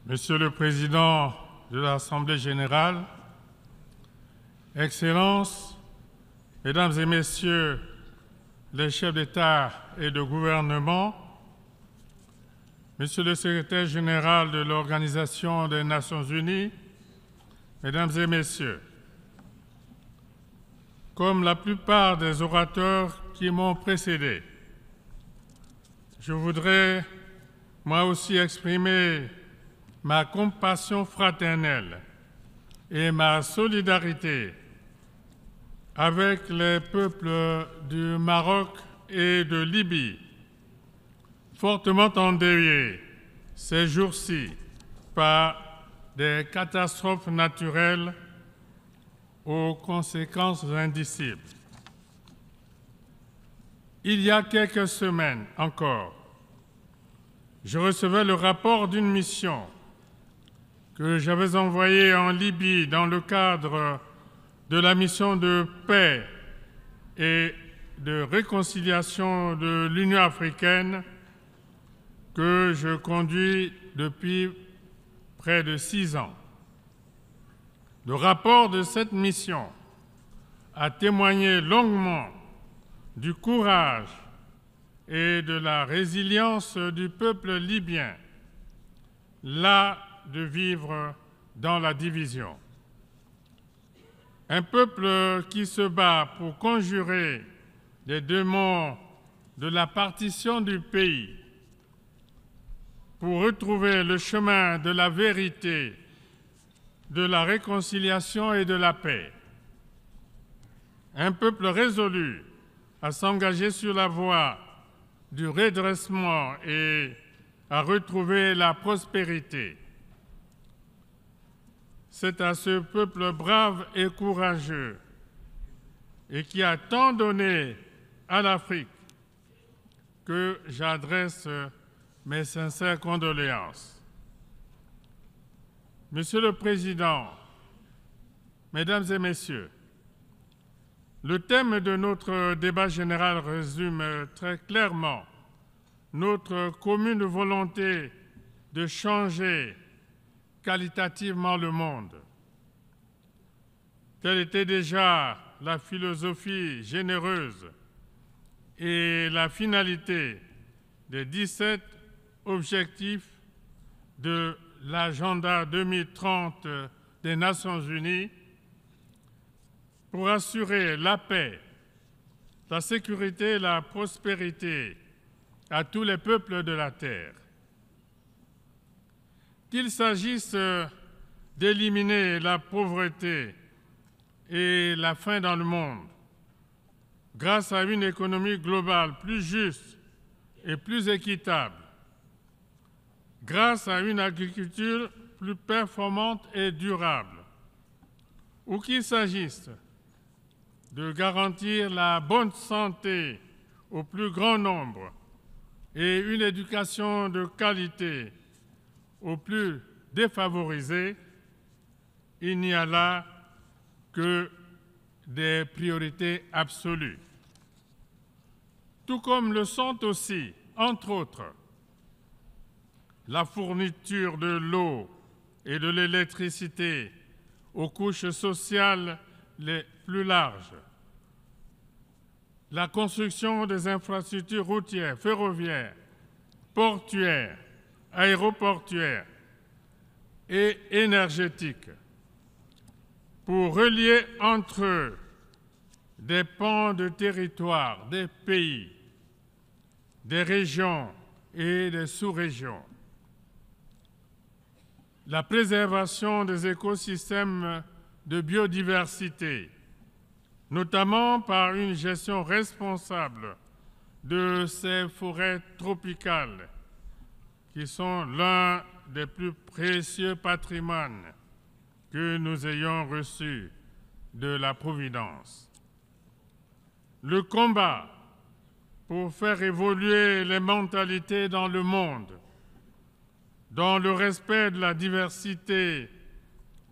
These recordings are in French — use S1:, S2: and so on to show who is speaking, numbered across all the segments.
S1: Monsieur le Président de l'Assemblée générale, Excellences, Mesdames et Messieurs les chefs d'État et de gouvernement, Monsieur le Secrétaire général de l'Organisation des Nations unies, Mesdames et Messieurs, comme la plupart des orateurs qui m'ont précédé, je voudrais moi aussi exprimer ma compassion fraternelle et ma solidarité avec les peuples du Maroc et de Libye, fortement endeuillés ces jours-ci par des catastrophes naturelles aux conséquences indicibles. Il y a quelques semaines encore, je recevais le rapport d'une mission que j'avais envoyée en Libye dans le cadre de la mission de paix et de réconciliation de l'Union africaine que je conduis depuis près de 6 ans. Le rapport de cette mission a témoigné longuement du courage et de la résilience du peuple libyen, las de vivre dans la division. Un peuple qui se bat pour conjurer les démons de la partition du pays, pour retrouver le chemin de la vérité, de la réconciliation et de la paix. Un peuple résolu à s'engager sur la voie du redressement et à retrouver la prospérité. C'est à ce peuple brave et courageux et qui a tant donné à l'Afrique que j'adresse mes sincères condoléances. Monsieur le Président, Mesdames et Messieurs, le thème de notre débat général résume très clairement notre commune volonté de changer qualitativement le monde. Telle était déjà la philosophie généreuse et la finalité des 17 objectifs de l'agenda 2030 des Nations unies pour assurer la paix, la sécurité et la prospérité à tous les peuples de la Terre. Qu'il s'agisse d'éliminer la pauvreté et la faim dans le monde, grâce à une économie globale plus juste et plus équitable, grâce à une agriculture plus performante et durable, ou qu'il s'agisse de garantir la bonne santé au plus grand nombre et une éducation de qualité aux plus défavorisés, il n'y a là que des priorités absolues. Tout comme le sont aussi, entre autres, la fourniture de l'eau et de l'électricité aux couches sociales les plus larges, la construction des infrastructures routières, ferroviaires, portuaires, aéroportuaires et énergétiques pour relier entre eux des pans de territoire, des pays, des régions et des sous-régions. La préservation des écosystèmes de biodiversité, notamment par une gestion responsable de ces forêts tropicales qui sont l'un des plus précieux patrimoines que nous ayons reçus de la Providence. Le combat pour faire évoluer les mentalités dans le monde, dans le respect de la diversité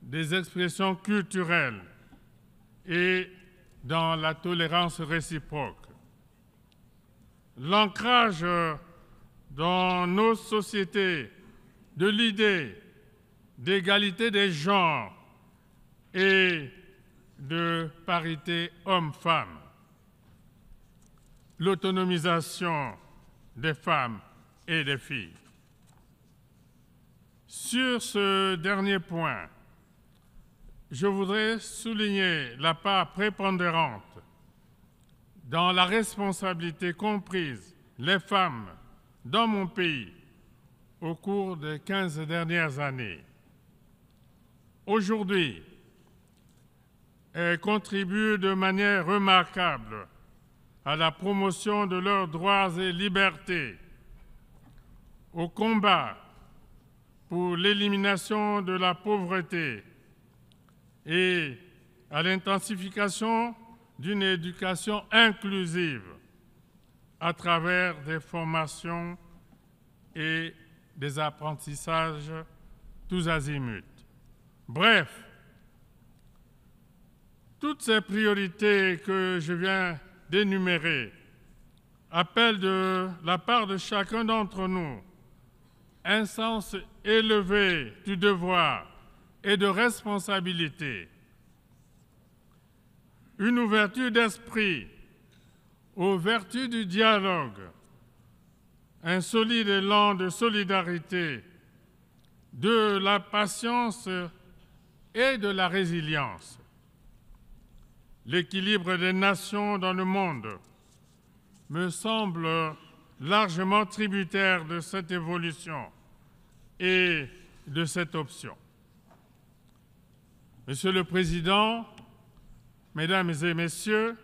S1: des expressions culturelles et dans la tolérance réciproque. L'ancrage dans nos sociétés de l'idée d'égalité des genres et de parité hommes-femmes, l'autonomisation des femmes et des filles. Sur ce dernier point, je voudrais souligner la part prépondérante dans la responsabilité qu'ont prise les femmes dans mon pays au cours des 15 dernières années. Aujourd'hui, elles contribuent de manière remarquable à la promotion de leurs droits et libertés, au combat pour l'élimination de la pauvreté et à l'intensification d'une éducation inclusive à travers des formations et des apprentissages tous azimuts. Bref, toutes ces priorités que je viens d'énumérer appellent de la part de chacun d'entre nous un sens élevé du devoir et de responsabilité, une ouverture d'esprit aux vertus du dialogue, un solide élan de solidarité, de la patience et de la résilience. L'équilibre des nations dans le monde me semble largement tributaire de cette évolution et de cette option. Monsieur le Président, Mesdames et Messieurs,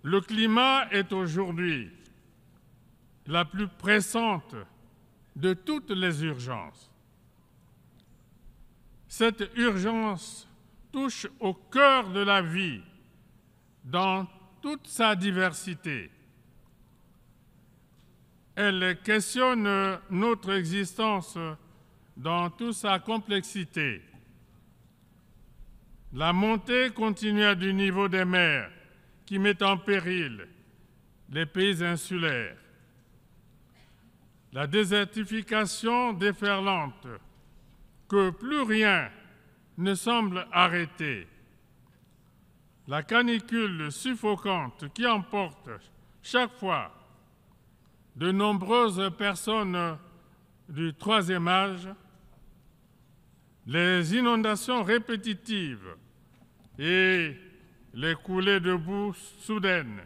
S1: le climat est aujourd'hui la plus pressante de toutes les urgences. Cette urgence touche au cœur de la vie dans toute sa diversité. Elle questionne notre existence dans toute sa complexité. La montée continue du niveau des mers qui met en péril les pays insulaires. La désertification déferlante que plus rien ne semble arrêter. La canicule suffocante qui emporte chaque fois de nombreuses personnes du troisième âge, les inondations répétitives et les coulées de boue soudaines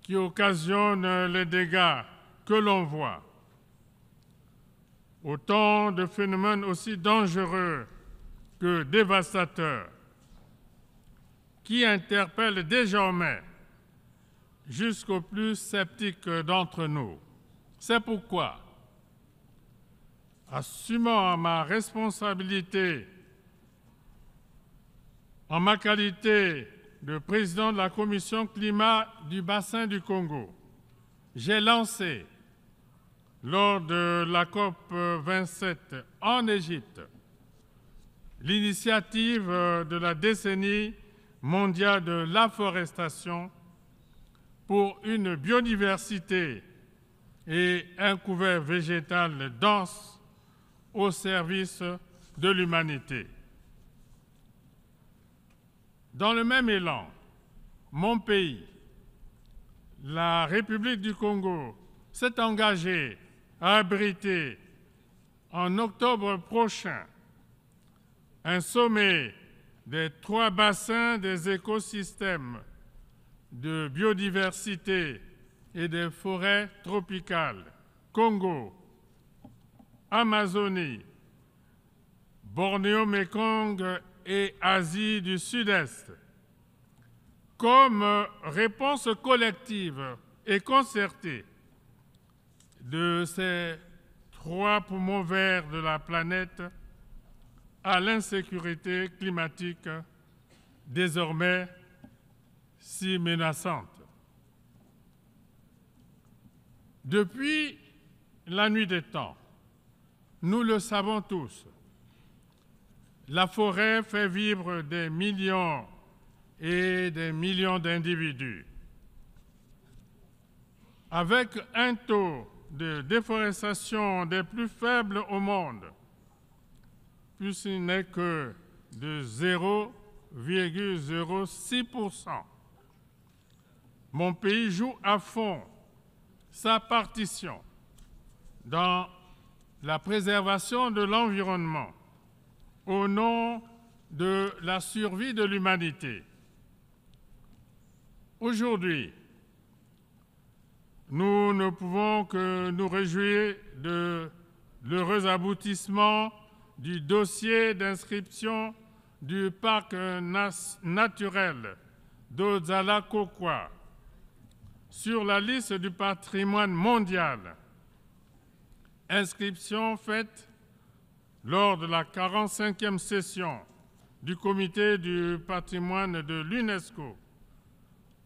S1: qui occasionnent les dégâts que l'on voit. Autant de phénomènes aussi dangereux que dévastateurs qui interpellent désormais jusqu'aux plus sceptiques d'entre nous. C'est pourquoi, assumant ma responsabilité en ma qualité de président de la Commission climat du bassin du Congo, j'ai lancé, lors de la COP 27 en Égypte, l'initiative de la décennie mondiale de l'afforestation pour une biodiversité et un couvert végétal dense au service de l'humanité. Dans le même élan, mon pays, la République du Congo, s'est engagé à abriter en octobre prochain un sommet des 3 bassins des écosystèmes de biodiversité et des forêts tropicales, Congo, Amazonie, Bornéo-Mékong et Asie du Sud-Est, comme réponse collective et concertée de ces 3 poumons verts de la planète à l'insécurité climatique désormais si menaçante. Depuis la nuit des temps, nous le savons tous, la forêt fait vivre des millions et des millions d'individus. Avec un taux de déforestation des plus faibles au monde, puisqu'il n'est que de 0,06%. Mon pays joue à fond sa partition dans la préservation de l'environnement au nom de la survie de l'humanité. Aujourd'hui, nous ne pouvons que nous réjouir de l'heureux aboutissement du dossier d'inscription du parc naturel d'Ozala-Kokwa sur la liste du patrimoine mondial. Inscription faite lors de la 45e session du comité du patrimoine de l'UNESCO,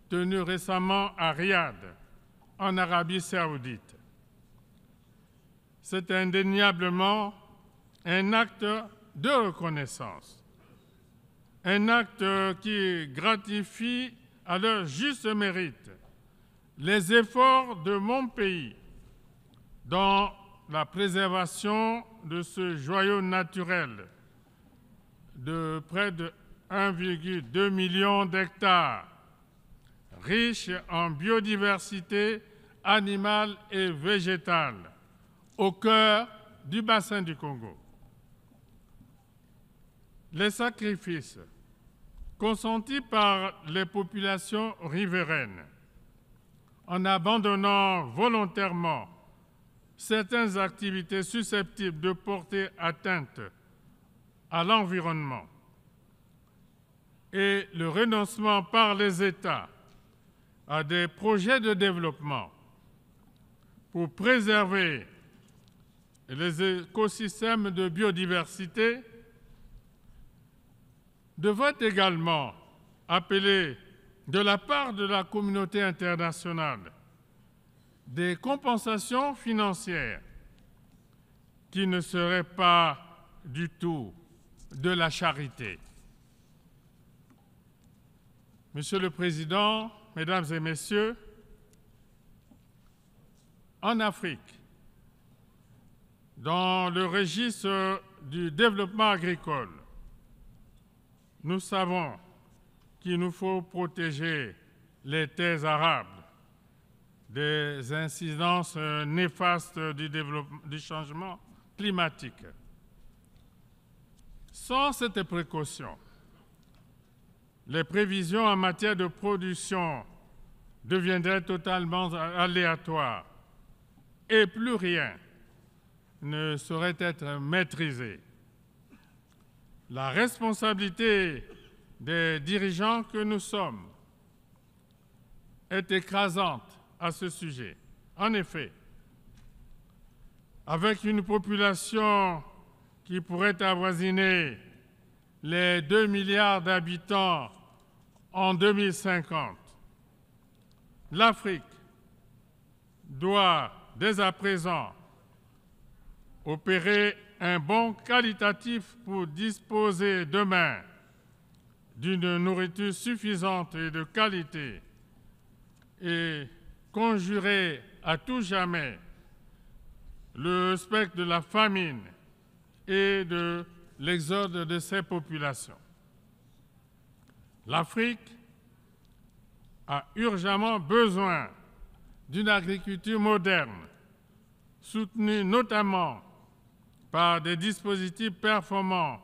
S1: tenue récemment à Riyad, en Arabie saoudite. C'est indéniablement un acte de reconnaissance, un acte qui gratifie à leur juste mérite les efforts de mon pays dans la préservation de ce joyau naturel de près de 1,2 million d'hectares, riche en biodiversité animale et végétale, au cœur du bassin du Congo. Les sacrifices consentis par les populations riveraines en abandonnant volontairement certaines activités susceptibles de porter atteinte à l'environnement et le renoncement par les États à des projets de développement pour préserver les écosystèmes de biodiversité devrait également appeler de la part de la communauté internationale des compensations financières qui ne seraient pas du tout de la charité. Monsieur le Président, Mesdames et Messieurs, en Afrique, dans le registre du développement agricole, nous savons qu'il nous faut protéger les terres arables des incidences néfastes du changement climatique. Sans cette précaution, les prévisions en matière de production deviendraient totalement aléatoires et plus rien ne saurait être maîtrisé. La responsabilité des dirigeants que nous sommes est écrasante à ce sujet. En effet, avec une population qui pourrait avoisiner les 2 milliards d'habitants en 2050, l'Afrique doit dès à présent opérer un bond qualitatif pour disposer demain d'une nourriture suffisante et de qualité et conjurer à tout jamais le spectre de la famine et de l'exode de ces populations. L'Afrique a urgemment besoin d'une agriculture moderne, soutenue notamment par des dispositifs performants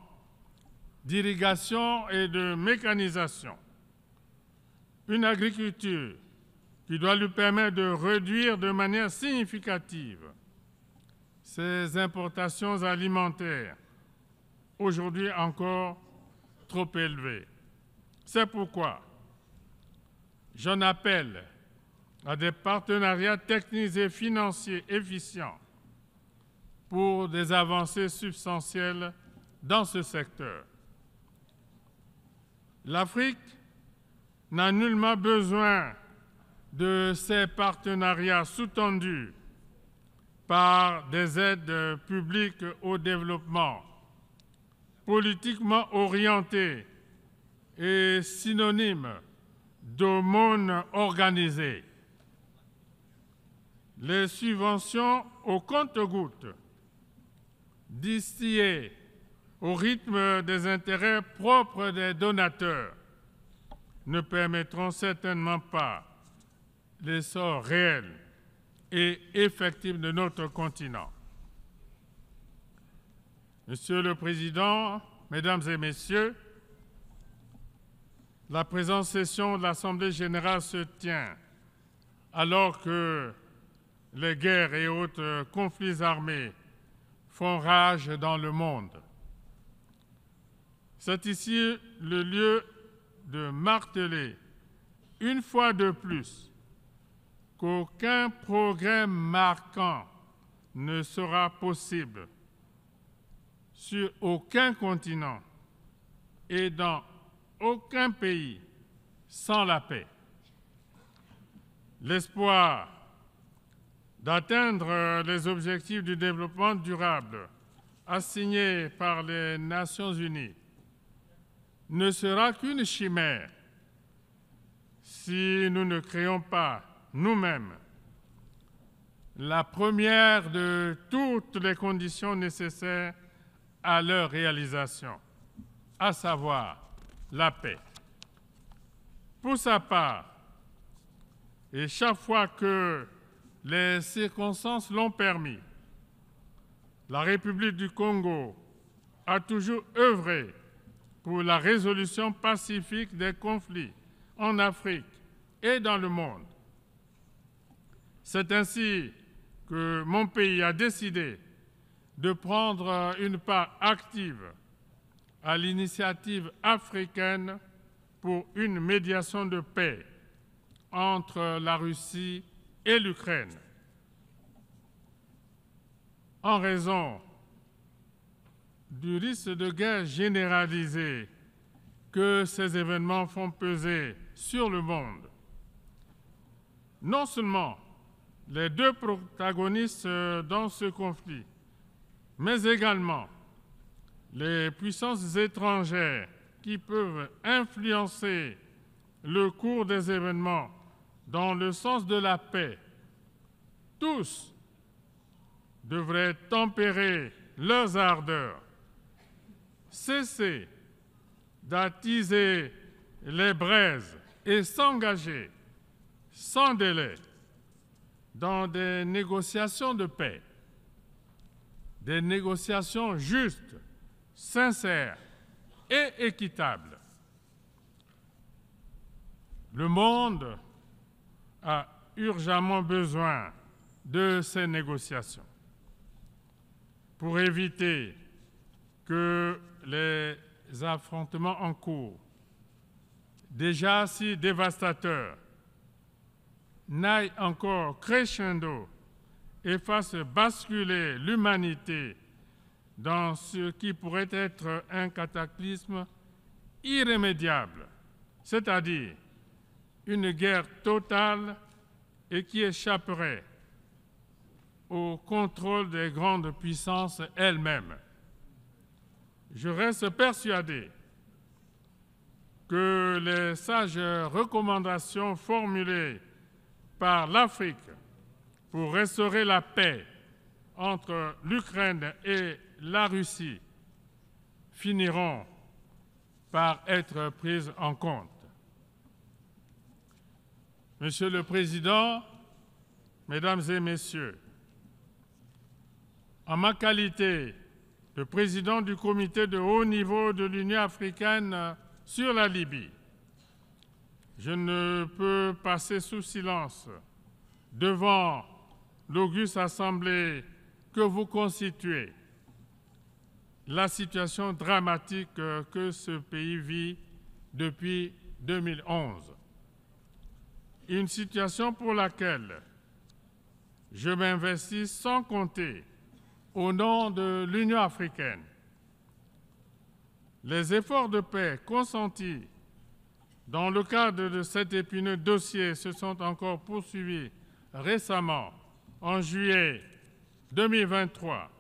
S1: d'irrigation et de mécanisation. Une agriculture qui doit lui permettre de réduire de manière significative ses importations alimentaires, aujourd'hui encore trop élevées. C'est pourquoi j'en appelle à des partenariats techniques et financiers efficients pour des avancées substantielles dans ce secteur. L'Afrique n'a nullement besoin de ces partenariats sous-tendus par des aides publiques au développement, politiquement orientées et synonymes d'aumône organisée. les subventions au compte-gouttes, distillées au rythme des intérêts propres des donateurs, ne permettront certainement pas l'essor réel et effectif de notre continent. Monsieur le Président, Mesdames et Messieurs, la présente session de l'Assemblée générale se tient alors que les guerres et autres conflits armés font rage dans le monde. C'est ici le lieu de marteler une fois de plus qu'aucun progrès marquant ne sera possible sur aucun continent et dans aucun pays sans la paix. L'espoir d'atteindre les objectifs du développement durable assignés par les Nations unies ne sera qu'une chimère si nous ne créons pas nous-mêmes la première de toutes les conditions nécessaires à leur réalisation, à savoir la paix. Pour sa part, et chaque fois que les circonstances l'ont permis, la République du Congo a toujours œuvré pour la résolution pacifique des conflits en Afrique et dans le monde. C'est ainsi que mon pays a décidé de prendre une part active à l'initiative africaine pour une médiation de paix entre la Russie et l'Ukraine. En raison du risque de guerre généralisée que ces événements font peser sur le monde, non seulement les deux protagonistes dans ce conflit, mais également les puissances étrangères qui peuvent influencer le cours des événements dans le sens de la paix, tous devraient tempérer leurs ardeurs, cesser d'attiser les braises et s'engager sans délai dans des négociations de paix, des négociations justes, sincères et équitables. Le monde a urgemment besoin de ces négociations pour éviter que les affrontements en cours, déjà si dévastateurs, n'aillent encore crescendo et fassent basculer l'humanité dans ce qui pourrait être un cataclysme irrémédiable, c'est-à-dire une guerre totale et qui échapperait au contrôle des grandes puissances elles-mêmes. Je reste persuadé que les sages recommandations formulées par l'Afrique pour restaurer la paix entre l'Ukraine et la Russie finiront par être prises en compte. Monsieur le Président, Mesdames et Messieurs, en ma qualité de président du comité de haut niveau de l'Union africaine sur la Libye, je ne peux passer sous silence devant l'auguste assemblée que vous constituez la situation dramatique que ce pays vit depuis 2011. Une situation pour laquelle je m'investis sans compter au nom de l'Union africaine. Les efforts de paix consentis dans le cadre de cet épineux dossier se sont encore poursuivis récemment, en juillet 2023,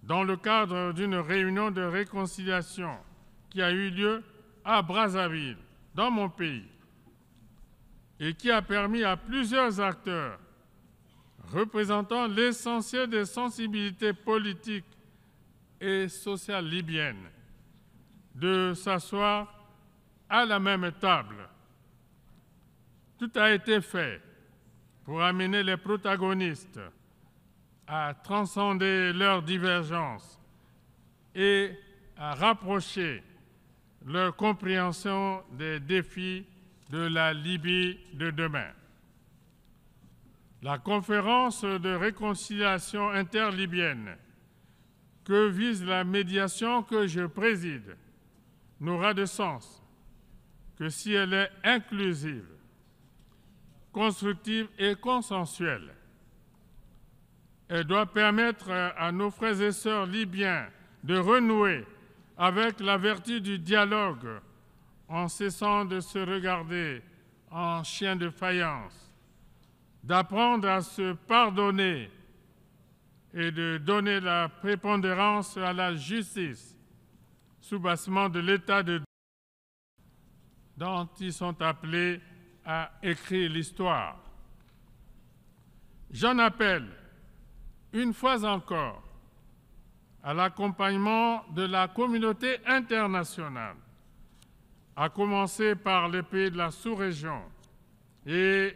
S1: dans le cadre d'une réunion de réconciliation qui a eu lieu à Brazzaville, dans mon pays, et qui a permis à plusieurs acteurs représentant l'essentiel des sensibilités politiques et sociales libyennes, de s'asseoir à la même table. Tout a été fait pour amener les protagonistes à transcender leurs divergences et à rapprocher leur compréhension des défis de la Libye de demain. La conférence de réconciliation interlibyenne que vise la médiation que je préside n'aura de sens que si elle est inclusive, constructive et consensuelle. Elle doit permettre à nos frères et sœurs libyens de renouer avec la vertu du dialogue en cessant de se regarder en chien de faïence, d'apprendre à se pardonner et de donner la prépondérance à la justice, soubassement de l'état de droit dont ils sont appelés à écrire l'histoire. J'en appelle une fois encore à l'accompagnement de la communauté internationale, à commencer par les pays de la sous-région et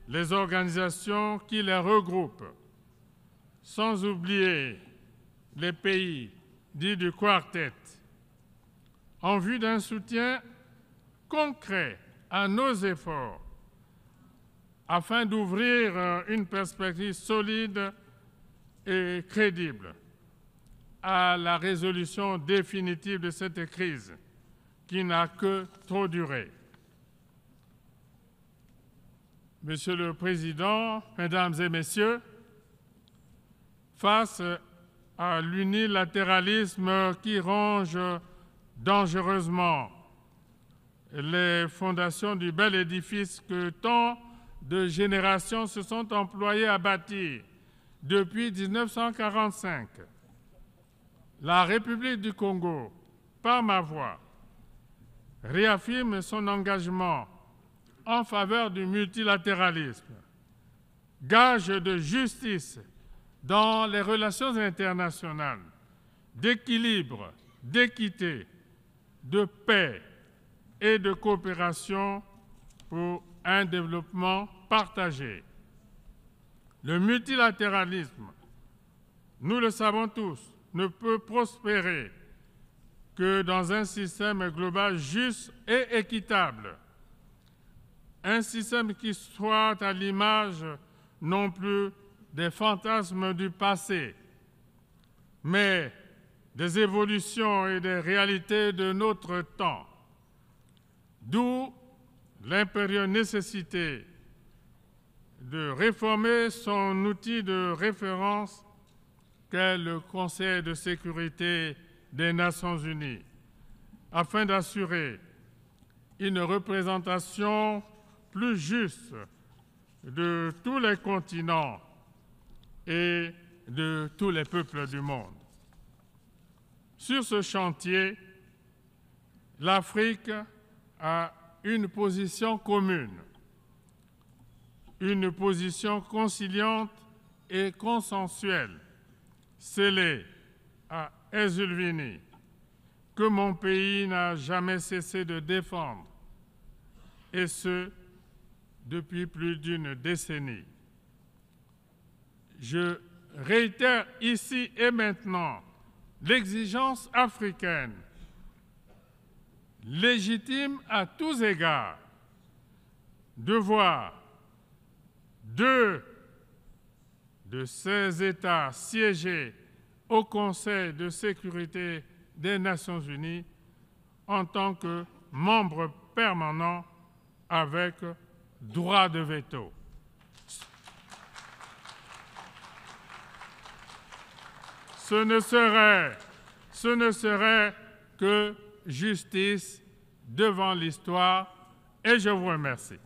S1: les organisations qui les regroupent, sans oublier les pays dits du quartet, en vue d'un soutien concret à nos efforts afin d'ouvrir une perspective solide et crédible à la résolution définitive de cette crise qui n'a que trop duré. Monsieur le Président, Mesdames et Messieurs, face à l'unilatéralisme qui ronge dangereusement les fondations du bel édifice que tant de générations se sont employées à bâtir depuis 1945, la République du Congo, par ma voix, réaffirme son engagement en faveur du multilatéralisme, gage de justice dans les relations internationales, d'équilibre, d'équité, de paix et de coopération pour un développement partagé. Le multilatéralisme, nous le savons tous, ne peut prospérer que dans un système global juste et équitable. Un système qui soit à l'image non plus des fantasmes du passé, mais des évolutions et des réalités de notre temps. D'où l'impérieuse nécessité de réformer son outil de référence qu'est le Conseil de sécurité des Nations unies, afin d'assurer une représentation plus juste de tous les continents et de tous les peuples du monde. Sur ce chantier, l'Afrique a une position commune, une position conciliante et consensuelle, scellée à Ezulvini, que mon pays n'a jamais cessé de défendre, et ce, depuis plus d'une décennie. Je réitère ici et maintenant l'exigence africaine, légitime à tous égards, de voir deux de ces États siéger au Conseil de sécurité des Nations unies en tant que membres permanents avec droit de veto. Ce ne serait que justice devant l'histoire, et je vous remercie.